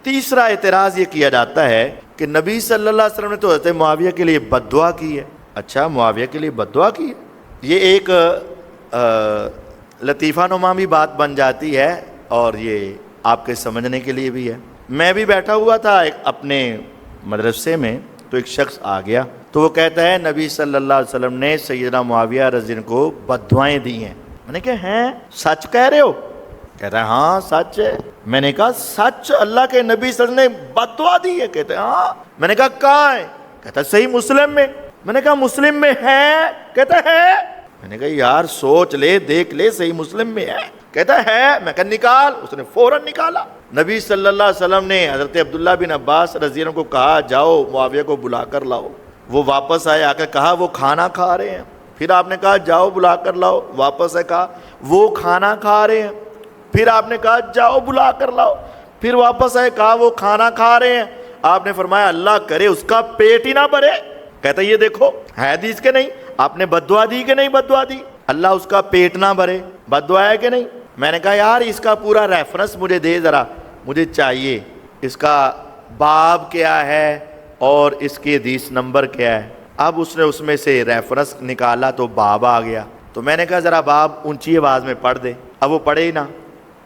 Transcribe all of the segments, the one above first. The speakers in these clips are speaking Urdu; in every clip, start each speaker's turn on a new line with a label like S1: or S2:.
S1: تیسرا اعتراض یہ کیا جاتا ہے کہ نبی صلی اللہ علیہ وسلم نے تو حضرت معاویہ کے لیے بد دعا کی ہے. اچھا، معاویہ کے لیے بد دعا کی ہے؟ یہ ایک لطیفہ نما بھی بات بن جاتی ہے اور یہ آپ کے سمجھنے کے لیے بھی ہے. میں بھی بیٹھا ہوا تھا اپنے مدرسے میں، تو ایک شخص آ گیا تو وہ کہتا ہے نبی صلی اللہ علیہ وسلم نے سیدنا معاویہ رضی اللہ عنہ کو بد دعائیں دی ہیں. میں نے کہا ہیں سچ کہہ رہے ہو؟ کہتا ہے ہاں سچ ہے. میں نے کہا سچ اللہ کے نبی صلی اللہ علیہ وسلم نے بد دعا دی ہے؟ کہتے ہیں ہاں. میں نے کہا کہاں ہے؟ کہتا ہے صحیح مسلم میں. میں نے کہا مسلم میں ہے؟ کہتا ہے. میں نے کہا یار سوچ لے دیکھ لے صحیح مسلم میں ہے. کہتا ہے. میں کہا نکال. اس نے فوراً نکالا. نبی صلی اللہ علیہ وسلم نے حضرت عبداللہ بن عباس رضی اللہ عنہ کو کہا جاؤ معاویہ کو بلا کر لاؤ. وہ واپس آئے، آ کے کہا وہ کھانا کھا رہے ہیں. پھر آپ نے کہا جاؤ بلا کر لاؤ. واپس آئے، کہا وہ کھانا کھا رہے ہیں. پھر آپ نے کہا جاؤ بلا کر لاؤ. پھر واپس آئے، کہا وہ کھانا کھا رہے ہیں. آپ نے فرمایا اللہ کرے اس کا پیٹ ہی نہ بھرے. کہتا یہ دیکھو ہے حدیث کے نہیں، آپ نے بد دعا دی کہ نہیں بد دعا دی؟ اللہ اس کا پیٹ نہ بھرے، بد دعا ہے کہ نہیں؟ میں نے کہا یار اس کا پورا ریفرنس مجھے دے ذرا، مجھے چاہیے. اس کا باب کیا ہے اور اس کی حدیث نمبر کیا ہے؟ اب اس نے اس میں سے ریفرنس نکالا تو باب آ گیا. تو میں نے کہا ذرا باب اونچی آواز میں پڑھ دے. اب وہ پڑھے ہی نہ.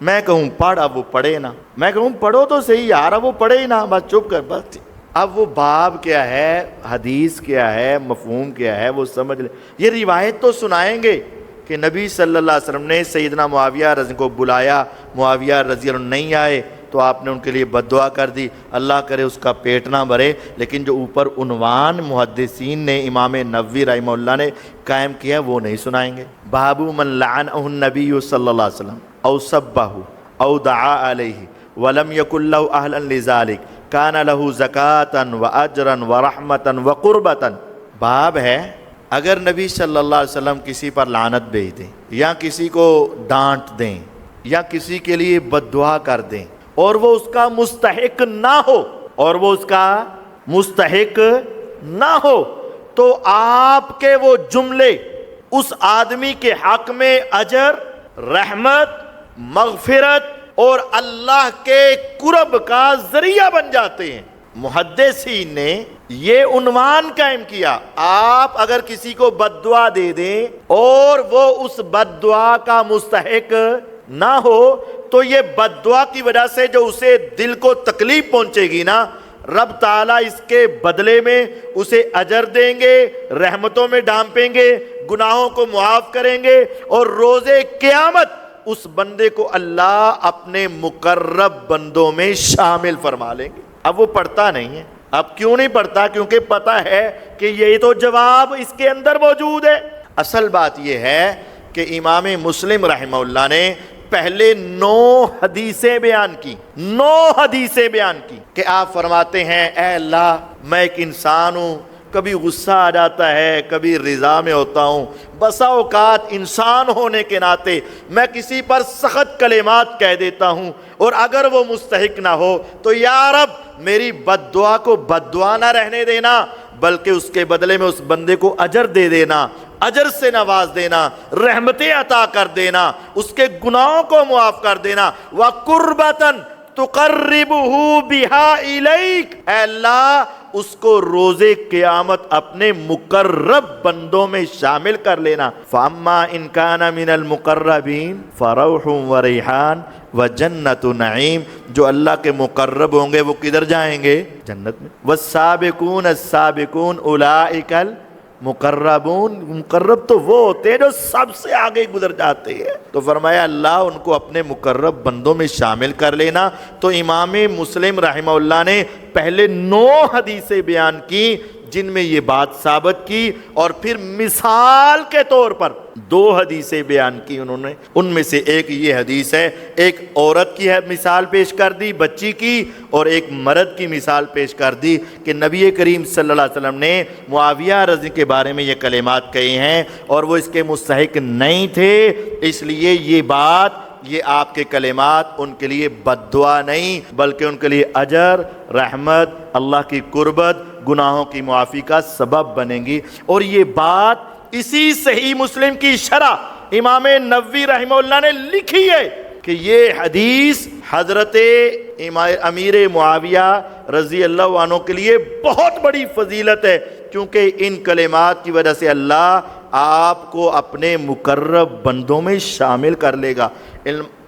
S1: میں کہوں پڑھ، اب وہ پڑھے نہ. میں کہوں پڑھو تو صحیح یار، اب وہ پڑھے ہی نہ، بس چپ کر بس. اب وہ باب کیا ہے، حدیث کیا ہے، مفہوم کیا ہے وہ سمجھ لے. یہ روایت تو سنائیں گے کہ نبی صلی اللہ علیہ وسلم نے سیدنا معاویہ رضی کو بلایا، معاویہ رضی اللہ عنہ نہیں آئے تو آپ نے ان کے لیے بد دعا کر دی، اللہ کرے اس کا پیٹ نہ بھرے. لیکن جو اوپر عنوان محدثین نے امام نووی رحمہ اللہ نے قائم کیا وہ نہیں سنائیں گے. باب من لعنہ النبی صلی اللہ علیہ وسلم او سبہ او دعا علیہ ولم یکن لہ اہلا لذالک کان لہ زکاۃ و اجرا و رحمۃ و قربۃ. باب ہے اگر نبی صلی اللہ علیہ وسلم کسی پر لعنت بھیج دیں یا کسی کو ڈانٹ دیں یا کسی کے لیے بد دعا کر دیں اور وہ اس کا مستحق نہ ہو، اور وہ اس کا مستحق نہ ہو، تو آپ کے وہ جملے اس آدمی کے حق میں اجر، رحمت، مغفرت اور اللہ کے قرب کا ذریعہ بن جاتے ہیں. محدثین نے یہ عنوان قائم کیا، آپ اگر کسی کو بد دعا دے دیں اور وہ اس بد دعا کا مستحق نہ ہو تو یہ بد دعا کی وجہ سے جو اسے دل کو تکلیف پہنچے گی نا، رب تعالیٰ اس کے بدلے میں اسے اجر دیں گے، رحمتوں میں ڈھانپیں گے، گناہوں کو معاف کریں گے، اور روز قیامت اس بندے کو اللہ اپنے مقرب بندوں میں شامل فرما لیں گے. اب وہ پڑھتا نہیں ہے. اب کیوں نہیں پڑھتا؟ کیونکہ پتہ ہے کہ یہی تو جواب اس کے اندر موجود ہے. اصل بات یہ ہے کہ امام مسلم رحمہ اللہ نے پہلے 9 حدیثیں بیان کی، 9 حدیثیں بیان کی کہ آپ فرماتے ہیں اے اللہ میں ایک انسان ہوں، کبھی غصہ آ جاتا ہے، کبھی رضا میں ہوتا ہوں، بسا اوقات انسان ہونے کے ناطے میں کسی پر سخت کلمات کہہ دیتا ہوں، اور اگر وہ مستحق نہ ہو تو یا رب میری بد دعا کو بد دعا نہ رہنے دینا، بلکہ اس کے بدلے میں اس بندے کو اجر دے دینا، اجر سے نواز دینا، رحمتیں عطا کر دینا، اس کے گناہوں کو معاف کر دینا. وَقُرْبَةً تُقَرِّبُهُ بِهَا إِلَيْكَ، اے اللہ اس کو روز قیامت اپنے مقرب بندوں میں شامل کر لینا. فَأَمَّا إِن كَانَ مِنَ الْمُقَرَّبِينَ فَرَوْحٌ وَرَيْحَانٌ وَجَنَّةُ نَعِيمٌ. جو اللہ کے مقرب ہوں گے وہ کدھر جائیں گے؟ جنت میں. وَالسَّابِقُونَ السَّابِقُونَ أُولَئِكَ مقربون، مقرب تو وہ ہوتے ہیں جو سب سے آگے گزر جاتے ہیں. تو فرمایا اللہ ان کو اپنے مقرب بندوں میں شامل کر لینا. تو امام مسلم رحمہ اللہ نے پہلے 9 حدیثیں بیان کی جن میں یہ بات ثابت کی، اور پھر مثال کے طور پر 2 حدیثیں بیان کی انہوں نے. ان میں سے ایک یہ حدیث ہے، ایک عورت کی مثال پیش کر دی بچی کی، اور ایک مرد کی مثال پیش کر دی کہ نبی کریم صلی اللہ علیہ وسلم نے معاویہ رضی کے بارے میں یہ کلمات کہے ہیں اور وہ اس کے مستحق نہیں تھے، اس لیے یہ بات، یہ آپ کے کلمات ان کے لیے بد دعا نہیں بلکہ ان کے لیے اجر، رحمت، اللہ کی قربت، گناہوں کی معافی کا سبب بنیں گی. اور یہ بات اسی صحیح مسلم کی شرح امام نووی رحمہ اللہ نے لکھی ہے کہ یہ حدیث حضرت امیر معاویہ رضی اللہ عنہ کے لیے بہت بڑی فضیلت ہے، کیونکہ ان کلمات کی وجہ سے اللہ آپ کو اپنے مقرب بندوں میں شامل کر لے گا۔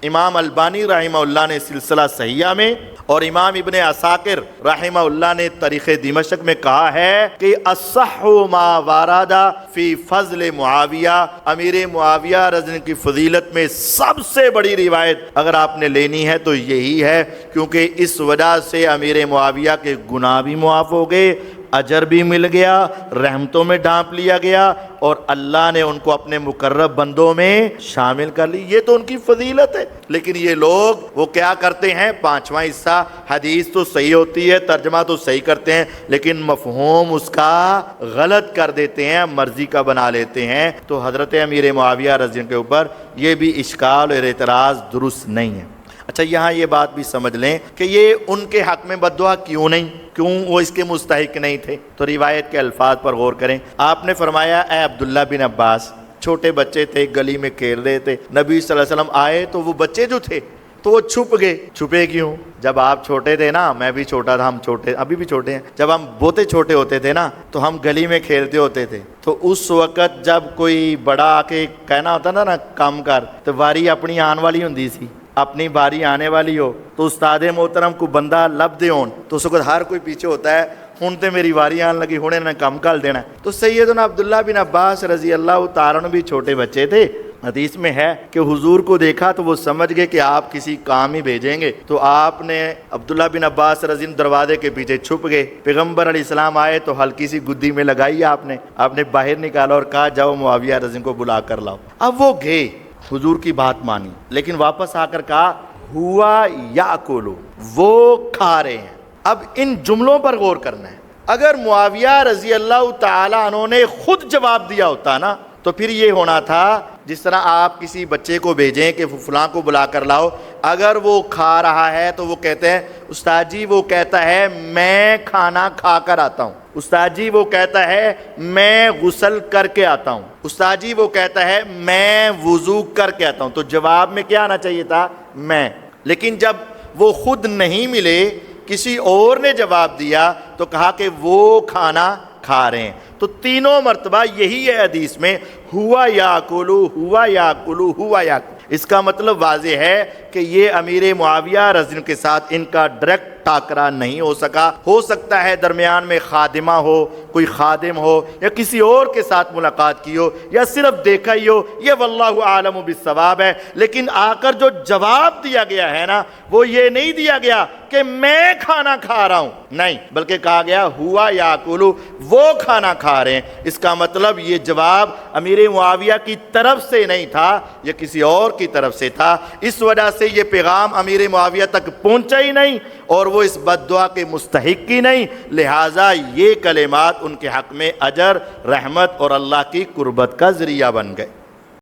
S1: امام البانی رحمہ اللہ نے سلسلہ صحیحہ میں اور امام ابن عساکر رحمہ اللہ نے تاریخ دمشق میں کہا ہے کہ اصح ما وارد فی فضل معاویہ، امیر معاویہ رضی اللہ عنہ کی فضیلت میں سب سے بڑی روایت اگر آپ نے لینی ہے تو یہی ہے، کیونکہ اس وجہ سے امیر معاویہ کے گناہ بھی معاف ہو گئے، اجر بھی مل گیا، رحمتوں میں ڈھانپ لیا گیا، اور اللہ نے ان کو اپنے مقرب بندوں میں شامل کر لی۔ یہ تو ان کی فضیلت ہے۔ لیکن یہ لوگ وہ کیا کرتے ہیں، پانچواں حصہ حدیث تو صحیح ہوتی ہے، ترجمہ تو صحیح کرتے ہیں، لیکن مفہوم اس کا غلط کر دیتے ہیں، مرضی کا بنا لیتے ہیں۔ تو حضرت امیر معاویہ رضی اللہ عنہ کے اوپر یہ بھی اشکال اور اعتراض درست نہیں ہے۔ اچھا، یہاں یہ بات بھی سمجھ لیں کہ یہ ان کے حق میں بد دعا کیوں نہیں، کیوں وہ اس کے مستحق نہیں تھے؟ تو روایت کے الفاظ پر غور کریں۔ آپ نے فرمایا، اے عبداللہ بن عباس، چھوٹے بچے تھے، گلی میں کھیل رہے تھے، نبی صلی اللہ علیہ وسلم آئے تو وہ بچے جو تھے تو وہ چھپ گئے۔ چھپے کیوں؟ جب آپ چھوٹے تھے نا، میں بھی چھوٹا تھا، ہم چھوٹے ابھی بھی چھوٹے ہیں، جب ہم بہت چھوٹے ہوتے تھے نا تو ہم گلی میں کھیلتے ہوتے تھے، تو اس وقت جب کوئی بڑا آ کے کہنا ہوتا نا کام کر، تو واری اپنی آن والی ہوندی سی، اپنی باری آنے والی ہو تو استاد محترم کو بندہ لب دے ہون تو اس وقت ہر کوئی پیچھے ہوتا ہے، ہن تے میری واری آن لگی، ہن انہیں کم کر دینا ہے۔ تو سیدنا عبداللہ بن عباس رضی اللہ تعالیٰ عنہ بھی چھوٹے بچے تھے۔ حدیث میں ہے کہ حضور کو دیکھا تو وہ سمجھ گئے کہ آپ کسی کام ہی بھیجیں گے، تو آپ نے عبداللہ بن عباس رضی اللہ دروازے کے پیچھے چھپ گئے۔ پیغمبر علیہ السلام آئے تو ہلکی سی گدی میں لگائی آپ نے باہر نکالا اور کہا جاؤ معاویہ رضی اللہ کو بلا کر لاؤ۔ اب وہ گئے، حضور کی بات مانی، لیکن واپس آ کر کہا ہوا یاکلو، وہ کھا رہے ہیں۔ اب ان جملوں پر غور کرنا ہے۔ اگر معاویہ رضی اللہ تعالیٰ عنہ نے خود جواب دیا ہوتا نا تو پھر یہ ہونا تھا جس طرح آپ کسی بچے کو بھیجیں کہ فلاں کو بلا کر لاؤ، اگر وہ کھا رہا ہے تو وہ کہتے ہیں استاد جی وہ کہتا ہے میں کھانا کھا کر آتا ہوں، استاد جی وہ کہتا ہے میں غسل کر کے آتا ہوں، استاد جی وہ کہتا ہے میں وضو کر کے آتا ہوں۔ تو جواب میں کیا آنا چاہیے تھا؟ میں۔ لیکن جب وہ خود نہیں ملے، کسی اور نے جواب دیا تو کہا کہ وہ کھانا کھا رہے ہیں۔ تو تینوں مرتبہ یہی ہے حدیث میں، ہوا یاکلو ہوا یاکلو ہوا یاکلو۔ اس کا مطلب واضح ہے کہ یہ امیر معاویہ رضی اللہ عنہ کے ساتھ ان کا ڈائریکٹ ٹاکرا نہیں ہو سکا۔ ہو سکتا ہے درمیان میں خادمہ ہو، کوئی خادم ہو، یا کسی اور کے ساتھ ملاقات کی ہو، یا صرف دیکھا ہی ہو، یہ واللہ عالم بالصواب ہے۔ لیکن آ کر جو جواب دیا گیا ہے نا، وہ یہ نہیں دیا گیا کہ میں کھانا کھا رہا ہوں، نہیں، بلکہ کہا گیا ہوا یاکلو، وہ کھانا کھا رہے ہیں۔ اس کا مطلب یہ جواب امیر معاویہ کی طرف سے نہیں تھا، یہ کسی اور کی طرف سے تھا۔ اس وجہ سے یہ پیغام امیر معاویہ تک پہنچا ہی نہیں اور وہ اس بد دعا کے مستحق ہی نہیں، لہٰذا یہ کلمات ان کے حق میں اجر، رحمت اور اللہ کی قربت کا ذریعہ بن گئے۔